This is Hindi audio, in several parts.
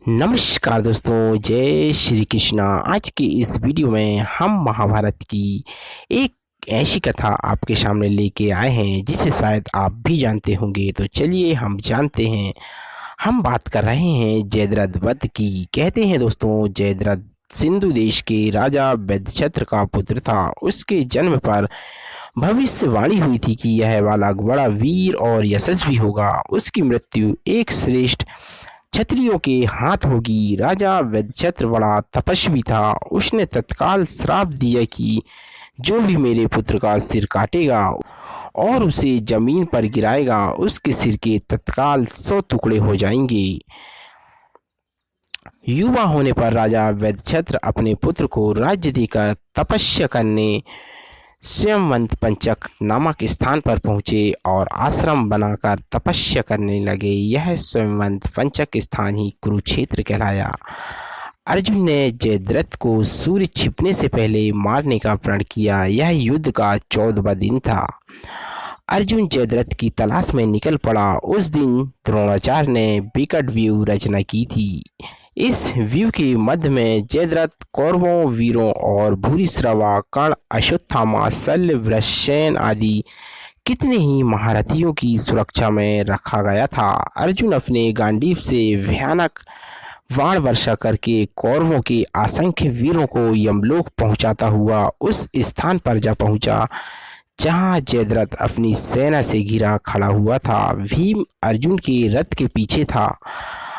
नमस्कार दोस्तों, जय श्री कृष्णा। आज के इस वीडियो में हम महाभारत की एक ऐसी कथा आपके सामने लेके आए हैं जिसे शायद आप भी जानते होंगे। तो चलिए हम जानते हैं। हम बात कर रहे हैं जयद्रथ वध की। कहते हैं दोस्तों, जयद्रथ सिंधु देश के राजा वैद्यछत्र का पुत्र था। उसके जन्म पर भविष्यवाणी हुई थी कि यह बालक बड़ा वीर और यशस्वी होगा। उसकी मृत्यु एक श्रेष्ठ क्षत्रियों के हाथ होगी। राजा वैद्यछत्र बड़ा तपस्वी था। उसने तत्काल श्राप दिया कि जो भी मेरे पुत्र का सिर काटेगा और उसे जमीन पर गिराएगा, उसके सिर के तत्काल 100 टुकड़े हो जाएंगे। युवा होने पर राजा वैद्यछत्र अपने पुत्र को राज्य देकर तपस्या करने स्वयंवंत पंचक नामक स्थान पर पहुँचे और आश्रम बनाकर तपस्या करने लगे। यह स्वयंवंत पंचक स्थान ही कुरुक्षेत्र कहलाया। अर्जुन ने जयद्रथ को सूर्य छिपने से पहले मारने का प्रण किया। यह युद्ध का 14वां दिन था। अर्जुन जयद्रथ की तलाश में निकल पड़ा। उस दिन द्रोणाचार्य ने विकट व्यूह रचना की थी। इस व्यूह के मध्य में जयद्रथ कौरवों, वीरों और भूरिश्रवा, कर्ण, अश्वत्थामा, शल्य, वृषसेन आदि कितने ही महारथियों की सुरक्षा में रखा गया था। अर्जुन अपने गांडीव से भयानक बाण वर्षा करके कौरवों के असंख्य वीरों को यमलोक पहुंचाता हुआ उस स्थान पर जा पहुंचा जहां जयद्रथ अपनी सेना से घिरा खड़ा हुआ था। भीम अर्जुन के रथ के पीछे था।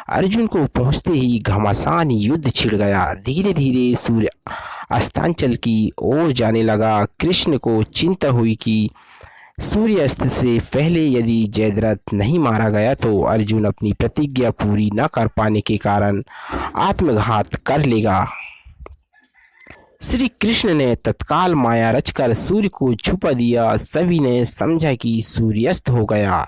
अर्जुन को पहुंचते ही घमासान युद्ध छिड़ गया। धीरे धीरे सूर्य अस्तांचल की ओर जाने लगा। कृष्ण को चिंता हुई कि सूर्यास्त से पहले यदि जयद्रथ नहीं मारा गया तो अर्जुन अपनी प्रतिज्ञा पूरी न कर पाने के कारण आत्मघात कर लेगा। श्री कृष्ण ने तत्काल माया रचकर सूर्य को छुपा दिया। सभी ने समझा कि सूर्यास्त हो गया।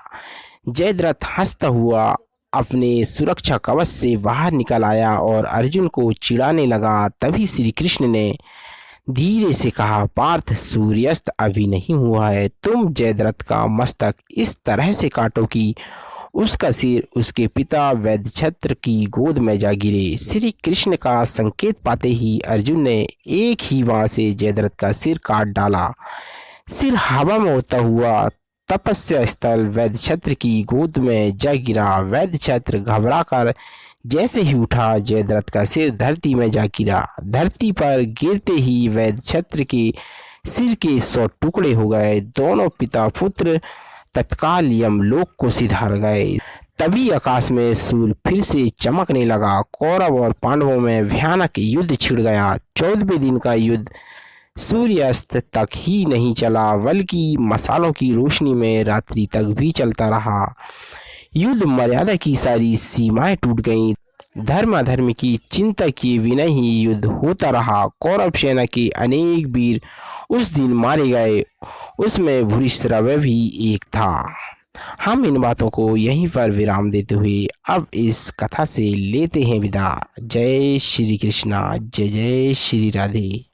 जयद्रथ हंसता हुआ अपने सुरक्षा कवच से बाहर निकल आया और अर्जुन को चिढ़ाने लगा। तभी श्री कृष्ण ने धीरे से कहा, पार्थ, सूर्यास्त अभी नहीं हुआ है। तुम जयद्रथ का मस्तक इस तरह से काटो कि उसका सिर उसके पिता वैद्यछत्र की गोद में जा गिरे। श्री कृष्ण का संकेत पाते ही अर्जुन ने एक ही बाण से जयद्रथ का सिर काट डाला। सिर हवा में उड़ता हुआ तपस्या स्थल वैद्यछत्र की गोद में जा गिरा। वैद्यछत्र घबराकर जैसे ही उठा, जयद्रथ का सिर धरती में जा गिरा। धरती पर गिरते ही वैद्यछत्र के सिर के 100 टुकड़े हो गए। दोनों पिता पुत्र तत्काल यमलोक को सिधार गए। तभी आकाश में सूर्य फिर से चमकने लगा। कौरव और पांडवों में भयानक युद्ध छिड़ गया। 14वें दिन का युद्ध सूर्यास्त तक ही नहीं चला, बल्कि मसालों की रोशनी में रात्रि तक भी चलता रहा। युद्ध मर्यादा की सारी सीमाएं टूट गईं। धर्माधर्म की चिंता किए बिना ही युद्ध होता रहा। कौरव सेना के अनेक वीर उस दिन मारे गए, उसमें भूरिश्रवा भी एक था। हम इन बातों को यहीं पर विराम देते हुए अब इस कथा से लेते हैं विदा। जय श्री कृष्णा, जय जय श्री राधे।